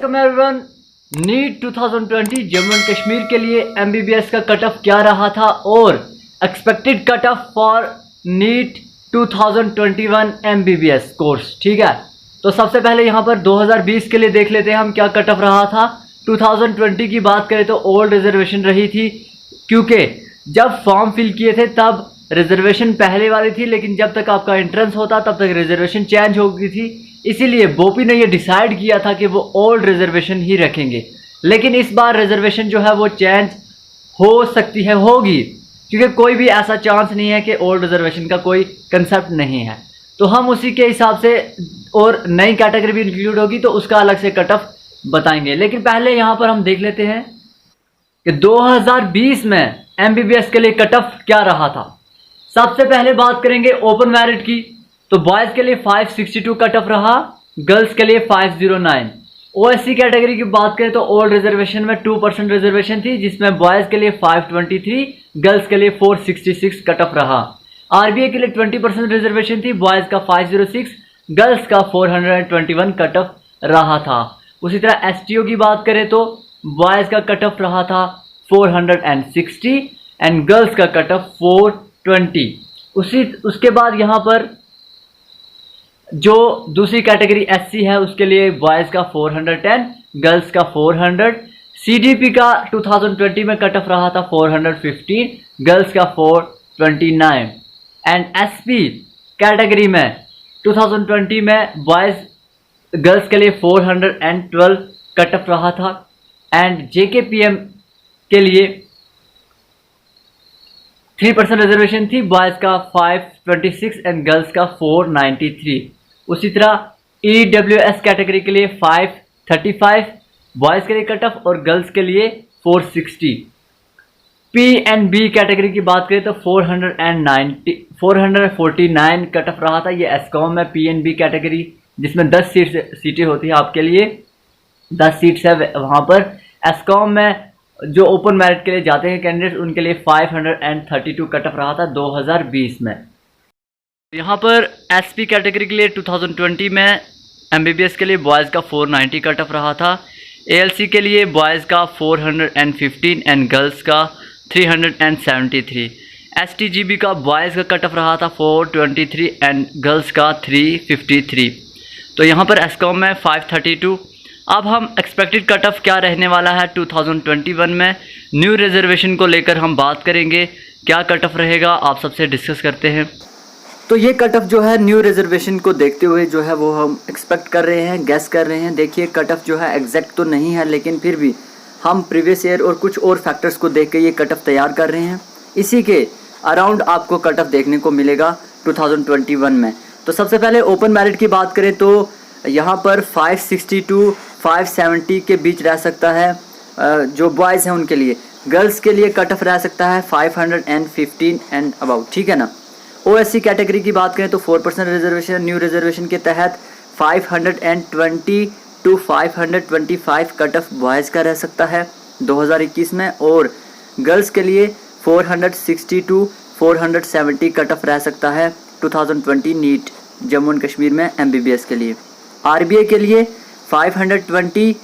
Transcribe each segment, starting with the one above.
Welcome everyone. NEET 2020 Jammu and Kashmir के लिए MBBS का कट ऑफ क्या रहा था और expected cut off for NEET 2021 MBBS course. ठीक है, तो सबसे पहले यहाँ पर 2020 के लिए देख लेते हैं हम क्या कट ऑफ रहा था। 2020 की बात करें तो ओल्ड रिजर्वेशन रही थी, क्योंकि जब फॉर्म फिल किए थे तब रिजर्वेशन पहले वाली थी, लेकिन जब तक आपका एंट्रेंस होता तब तक रिजर्वेशन चेंज हो गई थी। इसीलिए बोपी ने ये डिसाइड किया था कि वो ओल्ड रिजर्वेशन ही रखेंगे, लेकिन इस बार रिजर्वेशन जो है वो चेंज हो सकती है, होगी, क्योंकि कोई भी ऐसा चांस नहीं है कि ओल्ड रिजर्वेशन का कोई कंसेप्ट नहीं है। तो हम उसी के हिसाब से, और नई कैटेगरी भी इंक्लूड होगी तो उसका अलग से कट ऑफ बताएंगे। लेकिन पहले यहाँ पर हम देख लेते हैं कि 2020 में एमबीबीएस के लिए कट ऑफ क्या रहा था। सबसे पहले बात करेंगे ओपन मेरिट की, तो बॉयज़ के लिए 562 कट ऑफ रहा, गर्ल्स के लिए 509। ओएससी कैटेगरी की बात करें तो ओल्ड रिजर्वेशन में 2% रिजर्वेशन थी, जिसमें बॉयज़ के लिए 523, गर्ल्स के लिए 466 कट ऑफ रहा। आरबीए के लिए 20% रिजर्वेशन थी, बॉयज़ का 506, गर्ल्स का 421 कट ऑफ रहा था। उसी तरह एसटीओ की बात करें तो बॉयज़ का कट ऑफ रहा था 460 एंड गर्ल्स का कट ऑफ 420। उसके बाद यहाँ पर जो दूसरी कैटेगरी एससी है उसके लिए बॉयज़ का 410, गर्ल्स का 400। सीडीपी का 2020 में कट ऑफ रहा था 415, गर्ल्स का 429 एंड एसपी कैटेगरी में 2020 में बॉयज़ गर्ल्स के लिए 412 कट ऑफ रहा था एंड जेकेपीएम के लिए 3% रिजर्वेशन थी, बॉयज़ का 526 एंड गर्ल्स का 493। उसी तरह ईडब्ल्यूएस कैटेगरी के लिए 535 बॉयज़ के लिए कट ऑफ और गर्ल्स के लिए 460। पी एंड बी कैटेगरी की बात करें तो 449 कट ऑफ रहा था। ये एसकॉम में पी एंड बी कैटेगरी, जिसमें 10 सीटें होती हैं आपके लिए, 10 सीट्स है वहाँ पर। एसकॉम में जो ओपन मेरिट के लिए जाते हैं कैंडिडेट्स, उनके लिए 532 कट ऑफ रहा था 2020 में। यहाँ पर एसपी कैटेगरी के लिए 2020 में एमबीबीएस के लिए बॉयज़ का 490 कट ऑफ रहा था, एएलसी के लिए बॉयज़ का 415 एंड गर्ल्स का 373। एसटीजीबी का बॉयज़ का कट ऑफ रहा था 423 एंड गर्ल्स का 353। तो यहाँ पर एसकॉम में 532। अब हम एक्सपेक्टेड कट ऑफ क्या रहने वाला है 2021 में, न्यू रिजर्वेशन को लेकर हम बात करेंगे, क्या कट ऑफ रहेगा आप सबसे डिस्कस करते हैं। तो ये कट ऑफ जो है न्यू रिजर्वेशन को देखते हुए जो है वो हम एक्सपेक्ट कर रहे हैं, गेस कर रहे हैं। देखिए कट ऑफ जो है एग्जैक्ट तो नहीं है, लेकिन फिर भी हम प्रीवियस ईयर और कुछ और फैक्टर्स को देख के ये कट ऑफ तैयार कर रहे हैं। इसी के अराउंड आपको कट ऑफ देखने को मिलेगा 2021 में। तो सबसे पहले ओपन मेरिट की बात करें तो यहाँ पर 562 570 के बीच रह सकता है जो बॉयज़ हैं उनके लिए। गर्ल्स के लिए कट ऑफ रह सकता है 515 एंड अबाउट, ठीक है ना। ओएससी कैटेगरी की बात करें तो 4% रिजर्वेशन, न्यू रिजर्वेशन के तहत 520 टू 525 कट ऑफ बॉयज़ का रह सकता है 2021 में, और गर्ल्स के लिए 460 टू 470 कट ऑफ रह सकता है 2020 नीट जम्मू एंड कश्मीर में एमबीबीएस के लिए। आरबीए के लिए 520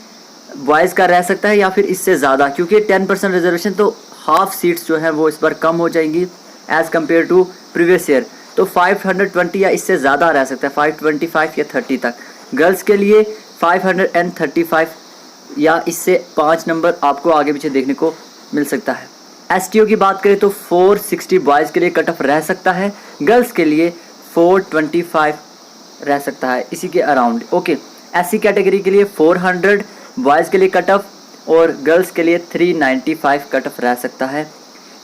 बॉयज़ का रह सकता है या फिर इससे ज़्यादा, क्योंकि 10% रिजर्वेशन तो हाफ सीट्स जो है वो इस बार कम हो जाएंगी as compare to previous year. तो 520 या इससे ज़्यादा रह सकता है, 525 या 30 तक। गर्ल्स के लिए 535 या इससे 5 नंबर आपको आगे पीछे देखने को मिल सकता है। एसटीओ की बात करें तो 460 बॉयज़ के लिए कट ऑफ रह सकता है, गर्ल्स के लिए 425 रह सकता है, इसी के अराउंड। ओके, एससी कैटेगरी के लिए 400 बॉयज़ के लिए कट ऑफ और गर्ल्स के लिए 395 कट ऑफ रह सकता है।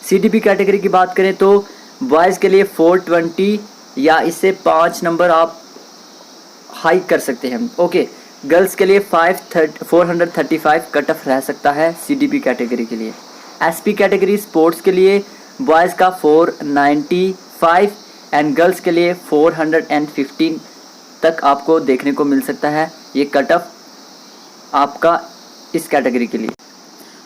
सीडीपी कैटेगरी की बात करें तो बॉयज़ के लिए 420 या इससे 5 नंबर आप हाइक कर सकते हैं। ओके, गर्ल्स के लिए 435 कट ऑफ रह सकता है सीडीपी कैटेगरी के लिए। एसपी कैटेगरी स्पोर्ट्स के लिए बॉयज़ का 495 एंड गर्ल्स के लिए 415 तक आपको देखने को मिल सकता है ये कट ऑफ आपका इस कैटेगरी के लिए।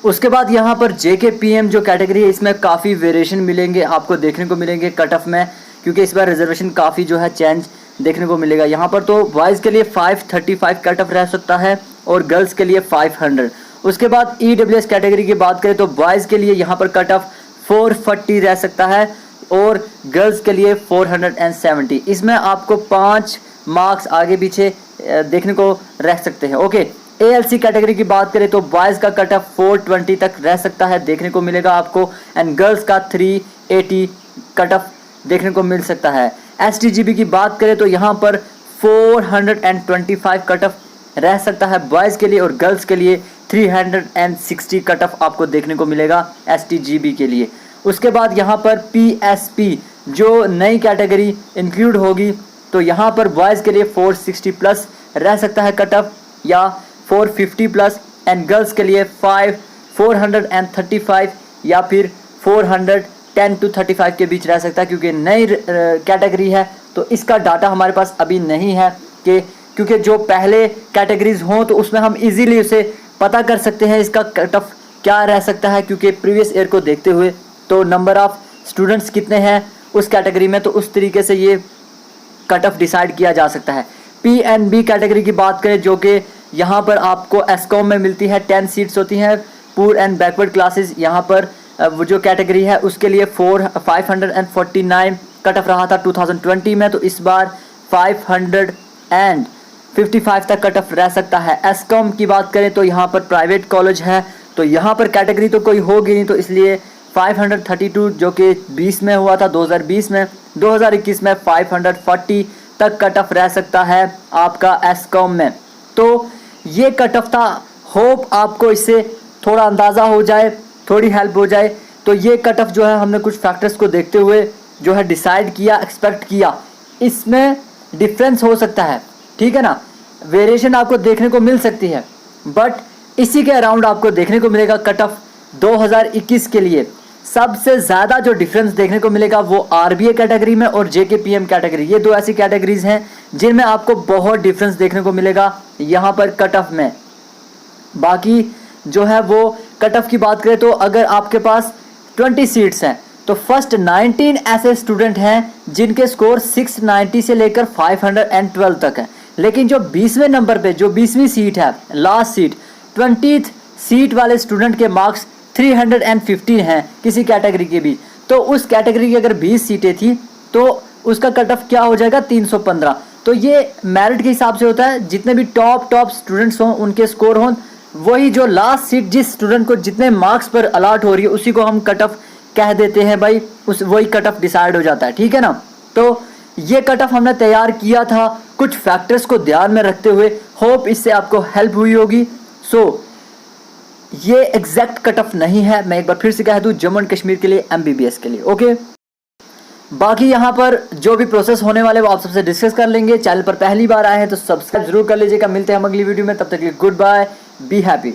उसके बाद यहाँ पर जेकेपीएम जो कैटेगरी है, इसमें काफ़ी वेरिएशन मिलेंगे आपको देखने को मिलेंगे कट ऑफ में, क्योंकि इस बार रिजर्वेशन काफ़ी जो है चेंज देखने को मिलेगा यहाँ पर। तो बॉयज़ के लिए 535 कट ऑफ रह सकता है और गर्ल्स के लिए 500। उसके बाद EWS कैटेगरी की बात करें तो बॉयज़ के लिए यहाँ पर कट ऑफ 440 रह सकता है और गर्ल्स के लिए 470। इसमें आपको 5 मार्क्स आगे पीछे देखने को रह सकते हैं। ओके, ALC कैटेगरी की बात करें तो बॉयज़ का कट ऑफ 420 तक रह सकता है, देखने को मिलेगा आपको, एंड गर्ल्स का 380 कट ऑफ देखने को मिल सकता है। STGB की बात करें तो यहाँ पर 425 कट ऑफ रह सकता है बॉयज़ के लिए और गर्ल्स के लिए 360 कट ऑफ आपको देखने को मिलेगा STGB के लिए। उसके बाद यहाँ पर PSP जो नई कैटेगरी इंक्लूड होगी तो यहाँ पर बॉयज़ के लिए 460 प्लस रह सकता है कट ऑफ या 450 प्लस, एंड गर्ल्स के लिए 435 या फिर 410 to 35 के बीच रह सकता है, क्योंकि नई कैटेगरी है तो इसका डाटा हमारे पास अभी नहीं है कि क्योंकि जो पहले कैटेगरीज हों तो उसमें हम इजीली उसे पता कर सकते हैं इसका कट ऑफ क्या रह सकता है, क्योंकि प्रीवियस ईयर को देखते हुए तो नंबर ऑफ़ स्टूडेंट्स कितने हैं उस कैटेगरी में, तो उस तरीके से ये कट ऑफ डिसाइड किया जा सकता है। PNB कैटेगरी की बात करें जो कि यहाँ पर आपको एस्कॉम में मिलती है, 10 सीट्स होती हैं, पुअर एंड बैकवर्ड क्लासेस यहाँ पर वो जो कैटेगरी है उसके लिए 549 कट ऑफ रहा था 2020 में, तो इस बार 555 तक कट ऑफ रह सकता है। एस्कॉम की बात करें तो यहाँ पर प्राइवेट कॉलेज है तो यहाँ पर कैटेगरी तो कोई होगी नहीं, तो इसलिए 532 जो कि 20 में हुआ था 2020 में, 2021 में 540 तक कट ऑफ रह सकता है आपका एस्कॉम में। तो ये कट ऑफ था, होप आपको इससे थोड़ा अंदाज़ा हो जाए, थोड़ी हेल्प हो जाए। तो ये कट ऑफ जो है हमने कुछ फैक्टर्स को देखते हुए जो है डिसाइड किया, एक्सपेक्ट किया, इसमें डिफरेंस हो सकता है, ठीक है ना, वेरिएशन आपको देखने को मिल सकती है, बट इसी के अराउंड आपको देखने को मिलेगा कट ऑफ 2021 के लिए। सबसे ज़्यादा जो डिफरेंस देखने को मिलेगा वो RBA कैटेगरी में और JKPM कैटेगरी, ये दो ऐसी कैटेगरीज हैं जिनमें आपको बहुत डिफरेंस देखने को मिलेगा यहाँ पर कट ऑफ में। बाकी जो है वो कट ऑफ की बात करें तो अगर आपके पास 20 सीट्स हैं तो फर्स्ट 19 ऐसे स्टूडेंट हैं जिनके स्कोर 690 से लेकर 512 तक है, लेकिन जो 20वें नंबर पे जो 20वीं सीट है, लास्ट सीट 20th सीट वाले स्टूडेंट के मार्क्स 315 हैं किसी कैटेगरी के भी, तो उस कैटेगरी की अगर 20 सीटें थी तो उसका कट ऑफ क्या हो जाएगा 315। तो ये मेरिट के हिसाब से होता है, जितने भी टॉप स्टूडेंट्स हों उनके स्कोर हों, वही जो लास्ट सीट जिस स्टूडेंट को जितने मार्क्स पर अलाट हो रही है उसी को हम कट ऑफ कह देते हैं भाई, उस वही कट ऑफ डिसाइड हो जाता है, ठीक है ना। तो ये कट ऑफ हमने तैयार किया था कुछ फैक्टर्स को ध्यान में रखते हुए, होप इससे आपको हेल्प हुई होगी। सो ये एग्जैक्ट कट ऑफ नहीं है, मैं एक बार फिर से कह दूं, जम्मू एंड कश्मीर के लिए MBBS के लिए। ओके, बाकी यहाँ पर जो भी प्रोसेस होने वाले वो आप सबसे डिस्कस कर लेंगे। चैनल पर पहली बार आए हैं तो सब्सक्राइब जरूर कर लीजिएगा। मिलते हैं हम अगली वीडियो में, तब तक के लिए गुड बाय, बी हैप्पी।